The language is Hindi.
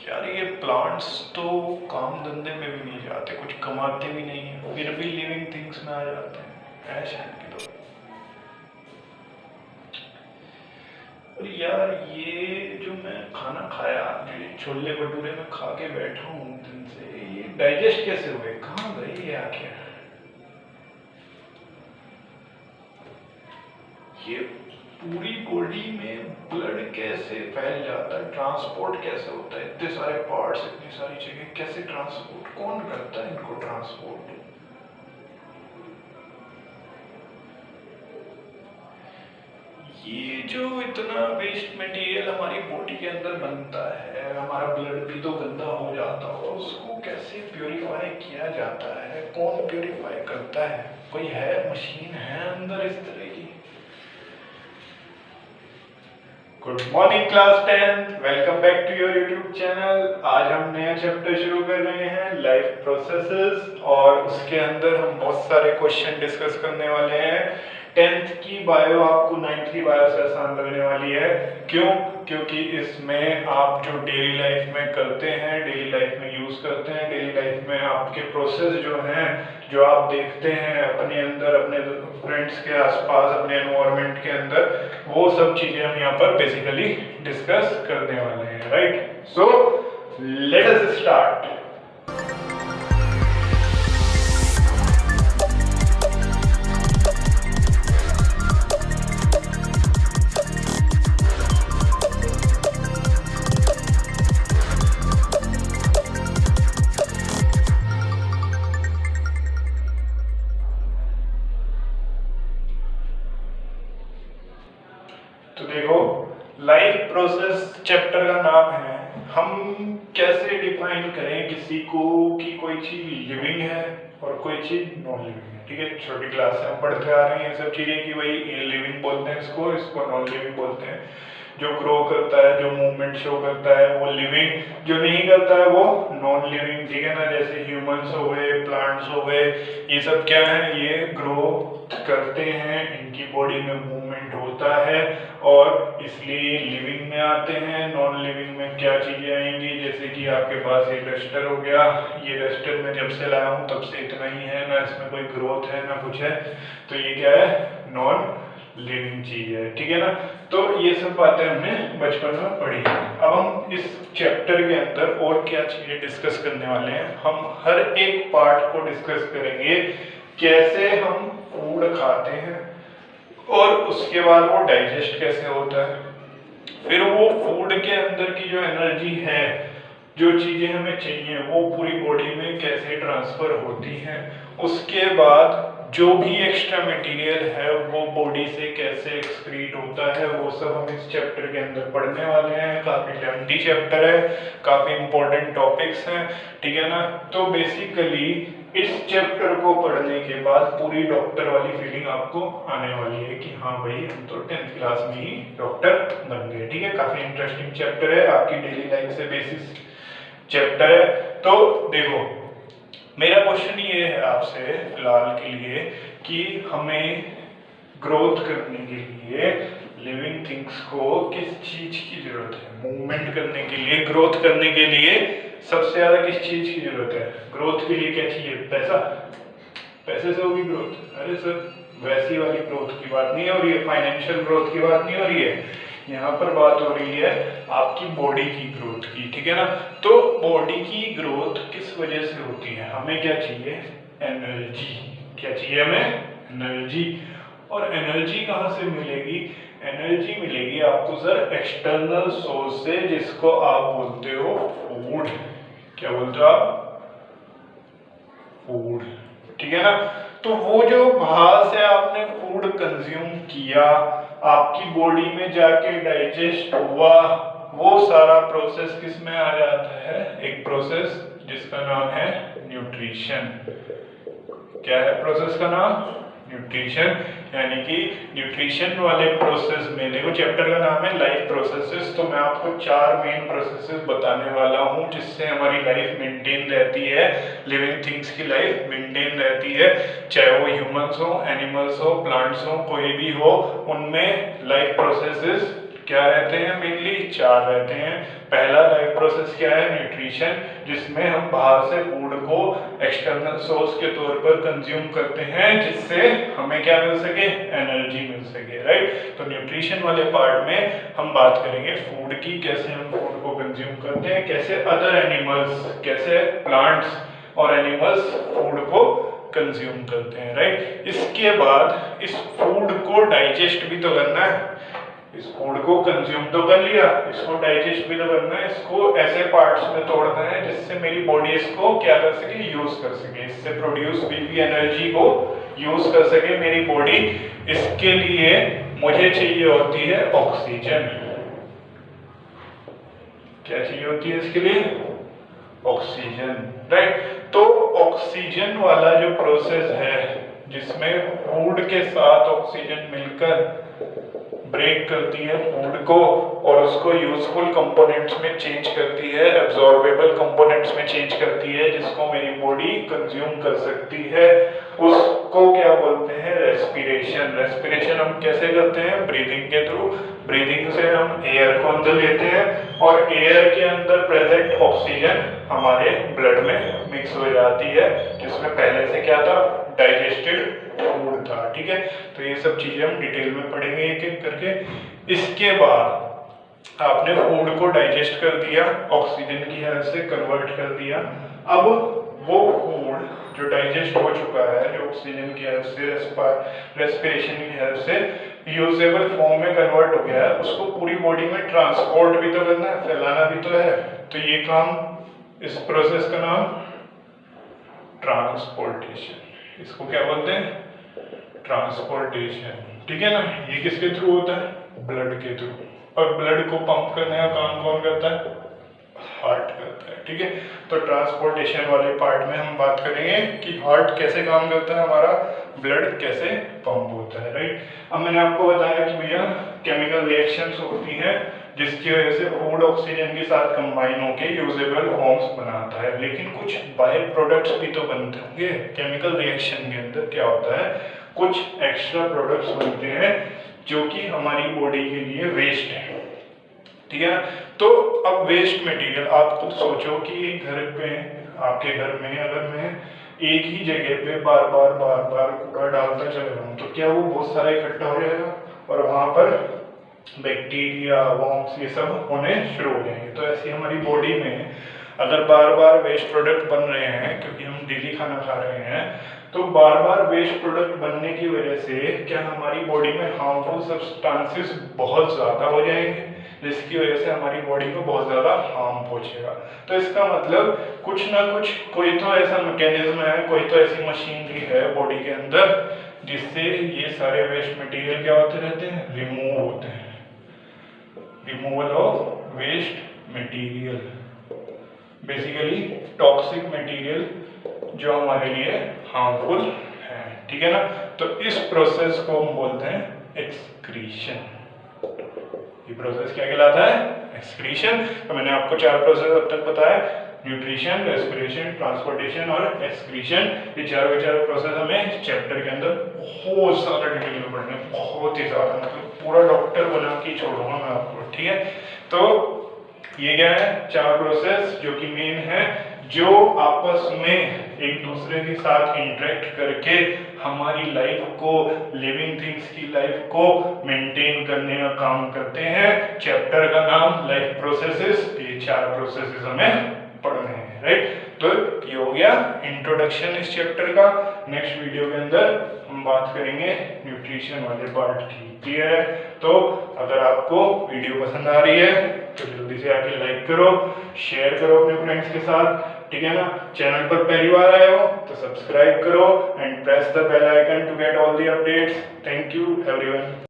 यार ये प्लांट्स तो काम धंधे में भी नहीं जाते, कुछ कमाते भी नहीं है, फिर भी लिविंग थिंग्स में आ जाते हैं। ऐश है इनकी तो। और यार ये जो मैं खाना खाया, जो ये छोले भटूरे में खा के बैठा हूँ दिन से, ये डाइजेस्ट कैसे हुए, कहाँ गए ये आके? ये पूरी बॉडी में ब्लड कैसे फैल जाता है, ट्रांसपोर्ट कैसे होता है, इतने सारे पार्ट्स, इतनी सारी जगह, कैसे ट्रांसपोर्ट, कौन करता है इनको ट्रांसपोर्ट? ये जो इतना वेस्ट मटेरियल हमारी बॉडी के अंदर बनता है, हमारा ब्लड भी तो गंदा हो जाता है, उसको कैसे प्योरीफाई किया जाता है, कौन प्योरीफाई करता है? कोई है, मशीन है अंदर इस तरह की? Good morning class 10th, welcome back to your YouTube channel. आज हम नया चैप्टर शुरू कर रहे हैं, लाइफ प्रोसेसेस, और उसके अंदर हम बहुत सारे क्वेश्चन डिस्कस करने वाले हैं। 10th की बायो आपको 9th की बायो से आसान लगने वाली है। क्यों? क्योंकि इसमें आप जो डेली लाइफ में करते हैं, डेली लाइफ में यूज करते हैं, डेली लाइफ में आपके प्रोसेस जो हैं, जो आप देखते हैं अपने अंदर, अपने फ्रेंड्स के आसपास, अपने एनवायरनमेंट के अंदर, वो सब चीजें हम यहाँ पर बेसिकली डिस्कस करने वाले हैं। Right, so let us start. तो देखो, लाइफ प्रोसेस चैप्टर का नाम है। हम कैसे डिफाइन करें किसी को कि कोई चीज लिविंग है और कोई चीज नॉन लिविंग है? ठीक है, छोटी क्लास से हम पढ़ते आ रहे हैं ये सब चीजें कि भाई लिविंग बोलते हैं इसको, इसको नॉन लिविंग बोलते हैं। जो ग्रो करता है, जो मूवमेंट शो करता है, वो लिविंग, जो नहीं करता है वो नॉन लिविंग। ठीक है ना, जैसे ह्यूमंस हो गए, प्लांट्स हो गए, ये सब क्या है, ये ग्रो करते हैं, इनकी बॉडी में मूवमेंट होता है और इसलिए लिविंग में आते हैं। नॉन लिविंग में क्या चीजें आएंगी, जैसे कि आपके पास ये डस्टर हो गया, ये डस्टर मैं जब से लाया हूँ तब से इतना ही है ना, इसमें कोई ग्रोथ है ना कुछ है, तो ये क्या है, नॉन लिविंग चीज है। ठीक है ना, तो ये सब बातें हमने बचपन में पढ़ी है। अब हम इस चैप्टर के अंदर और क्या चीजें डिस्कस करने वाले हैं, हम हर एक पार्ट को डिस्कस करेंगे, कैसे हम फूड खाते हैं और उसके बाद वो डाइजेस्ट कैसे होता है, फिर वो फूड के अंदर की जो एनर्जी है, जो चीजें हमें चाहिए, वो पूरी बॉडी में कैसे ट्रांसफर होती हैं, उसके बाद जो भी एक्स्ट्रा मटेरियल है वो बॉडी से कैसे एक्सक्रीट होता है, वो सब हम इस चैप्टर के अंदर पढ़ने वाले हैं। काफी लेंथी चैप्टर है, काफी इंपॉर्टेंट टॉपिक्स हैं। ठीक है ना, तो बेसिकली इस चैप्टर को पढ़ने के बाद पूरी डॉक्टर वाली फीलिंग आपको आने वाली है कि हाँ भाई हम तो 10th क्लास में ही डॉक्टर बन गए। ठीक है, काफी इंटरेस्टिंग चैप्टर है, आपकी डेली लाइफ से बेसिस चैप्टर है। तो देखो, मेरा क्वेश्चन ये है आपसे फिलहाल के लिए कि हमें ग्रोथ करने के लिए लिविंग थिंग्स को किस चीज की जरूरत है? मूवमेंट करने के लिए, ग्रोथ करने के लिए सबसे ज्यादा किस चीज की जरूरत है? ग्रोथ के लिए क्या चाहिए? पैसा। पैसे से होगी ग्रोथ? अरे सर, वैसी वाली ग्रोथ की बात नहीं हो रही है, फाइनेंशियल ग्रोथ की बात नहीं हो रही है, यहाँ पर बात हो रही है आपकी बॉडी की ग्रोथ की। ठीक है ना, तो बॉडी की ग्रोथ किस वजह से होती है? हमें क्या चाहिए? एनर्जी। क्या चाहिए हमें? एनर्जी। और एनर्जी कहाँ से मिलेगी? एनर्जी मिलेगी आपको सर एक्सटर्नल सोर्स से, जिसको आप बोलते हो फूड। क्या बोलते हो आप? फूड। ठीक है ना, तो वो जो बाहर से आपने फूड कंज्यूम किया, आपकी बॉडी में जाके डाइजेस्ट हुआ, वो सारा प्रोसेस किस में आ जाता है? एक प्रोसेस जिसका नाम है न्यूट्रिशन। क्या है प्रोसेस का नाम? न्यूट्रिशन। यानी कि न्यूट्रिशन वाले प्रोसेस में, देखो चैप्टर का नाम है लाइफ प्रोसेसेस, तो मैं आपको 4 मेन प्रोसेसेस बताने वाला हूँ जिससे हमारी लाइफ मेंटेन रहती है, लिविंग थिंग्स की लाइफ मेंटेन रहती है, चाहे वो ह्यूमंस हो, एनिमल्स हो, प्लांट्स हो, कोई भी हो, उनमें लाइफ प्रोसेसेस क्या रहते हैं? मेनली 4 रहते हैं। पहला लाइफ प्रोसेस क्या है? न्यूट्रिशन, जिसमें हम बाहर से फूड को एक्सटर्नल सोर्स के तौर पर कंज्यूम करते हैं, जिससे हमें क्या मिल सके? एनर्जी मिल सके, राइट। तो न्यूट्रिशन वाले पार्ट में हम बात करेंगे फूड की, कैसे हम फूड को कंज्यूम करते हैं, कैसे अदर एनिमल्स, कैसे प्लांट्स और एनिमल्स फूड को कंज्यूम करते हैं, राइट। इसके बाद इस फूड को डाइजेस्ट भी तो करना है, इस फूड को कंज्यूम तो कर लिया, इसको डाइजेस्ट भी तो करना है, इसको ऐसे पार्ट्स में तोड़ना है जिससे मेरी बॉडी इसको क्या कर सके? यूज कर सके, इससे प्रोड्यूस हुई एनर्जी को यूज कर सके मेरी बॉडी। इसके लिए मुझे चाहिए होती है ऑक्सीजन। क्या चाहिए होती है इसके लिए? Oxygen, right. तो ऑक्सीजन वाला जो प्रोसेस है, जिसमें फूड के साथ ऑक्सीजन मिलकर ब्रेक करती है फूड को और उसको यूजफुल कंपोनेंट्स में चेंज करती है, एब्जॉर्बेबल कंपोनेंट्स में चेंज करती है, जिसको मेरी बॉडी कंज्यूम कर सकती है, उसको क्या बोलते हैं? रेस्पिरेशन। रेस्पिरेशन हम कैसे करते हैं? ब्रीदिंग के थ्रू। ब्रीदिंग से हम एयर को अंदर लेते हैं और एयर के अंदर प्रेजेंट ऑक्सीजन हमारे ब्लड में मिक्स हो जाती है, जिसमें पहले से क्या था? डाइजेस्टेड फूड था, ठीक है। तो ये सब चीजें हम डिटेल में पढ़ेंगे एक एक करके। इसके बाद आपने फूड को डाइजेस्ट कर दिया, ऑक्सीजन की हेल्प से कन्वर्ट कर दिया। अब वो फूड जो डाइजेस्ट हो चुका है, जो ऑक्सीजन की हेल्प से, रेस्पिरेशन की हेल्प से यूजेबल फॉर्म में कन्वर्ट हो गया है, उसको पूरी बॉडी में ट्रांसपोर्ट भी तो करना है, फैलाना भी तो है। तो ये काम, इस प्रोसेस का नाम ट्रांसपोर्टेशन। इसको क्या बोलते हैं? ट्रांसपोर्टेशन, ठीक है ना। ये किसके थ्रू होता है? ब्लड के थ्रू। और ब्लड को पंप करने का काम कौन करता है? हार्ट करता है, ठीक है। तो ट्रांसपोर्टेशन वाले पार्ट में हम बात करेंगे कि हार्ट कैसे काम करता है, हमारा ब्लड कैसे पंप होता है, राइट। अब मैंने आपको बताया कि भैया केमिकल रिएक्शंस होती हैं जिसकी वजह से फूड ऑक्सीजन के साथ कंबाइन होकर यूजेबल फॉर्म्स बनाता है, लेकिन कुछ बाय प्रोडक्ट्स भी तो बनते होंगे केमिकल रिएक्शन के अंदर। क्या होता है? कुछ एक्स्ट्रा प्रोडक्ट्स बनते हैं जो कि हमारी बॉडी के लिए वेस्ट है, ठीक है ना। तो अब वेस्ट मटेरियल, आप खुद सोचो कि घर पे, आपके घर में अगर मैं एक ही जगह पे बार बार कूड़ा डालता चल रहा हूँ, तो क्या वो बहुत सारा इकट्ठा हो जाएगा और वहां पर बैक्टीरिया, वर्म्स, ये सब होने शुरू हो जाएंगे। तो ऐसी हमारी बॉडी में अगर बार बार वेस्ट प्रोडक्ट बन रहे हैं, क्योंकि हम डेली खाना खा रहे हैं, तो बार बार वेस्ट प्रोडक्ट बनने की वजह से क्या हमारी बॉडी में हार्मफुल सब्सटेंसेस बहुत ज़्यादा हो जाएंगे, जिसकी वजह से हमारी बॉडी को बहुत ज़्यादा हार्म पहुंचेगा। तो इसका मतलब कुछ ना कुछ, कोई तो ऐसा मैकेनिज्म है, कोई तो ऐसी मशीनरी है बॉडी के अंदर जिससे ये सारे वेस्ट मटेरियल क्या होते रहते हैं? रिमूव होते हैं। Removal of waste material, basically toxic material जो हमारे लिए हार्मफुल है, ठीक है ना। तो इस प्रोसेस को हम बोलते हैं एक्सक्रीशन। ये प्रोसेस क्या कहलाता है? एक्सक्रीशन। तो मैंने आपको 4 प्रोसेस अब तक बताया, न्यूट्रिशन, रेस्पिरेशन, ट्रांसपोर्टेशन और एक्सक्रीशन। ये चारों प्रोसेस हमें इस चैप्टर के अंदर बहुत सारा डिटेल में पढ़ना है, बहुत ही ज्यादा, मतलब पूरा डॉक्टर बना के छोड़ूंगा मैं आपको, ठीक है। तो ये क्या है? 4 प्रोसेस जो कि मेन है, जो आपस में एक दूसरे के साथ इंटरेक्ट करके हमारी लाइफ को, लिविंग थिंग्स की लाइफ को मेंटेन करने का काम करते हैं। चैप्टर का नाम लाइफ प्रोसेसेस। ये 4 प्रोसेसेस हमें पढ़ने हैं, राइट। तो ये हो गया इंट्रोडक्शन इस चैप्टर का। नेक्स्ट वीडियो के अंदर हम बात करेंगे न्यूट्रिशन वाले पार्ट की, क्लियर है। तो अगर आपको वीडियो पसंद आ रही है तो जल्दी से आके लाइक करो, शेयर करो अपने फ्रेंड्स के साथ, ठीक है ना। चैनल पर पहली बार आए हो तो सब्सक्राइब करो and press the bell icon to get all the updates. Thank you everyone.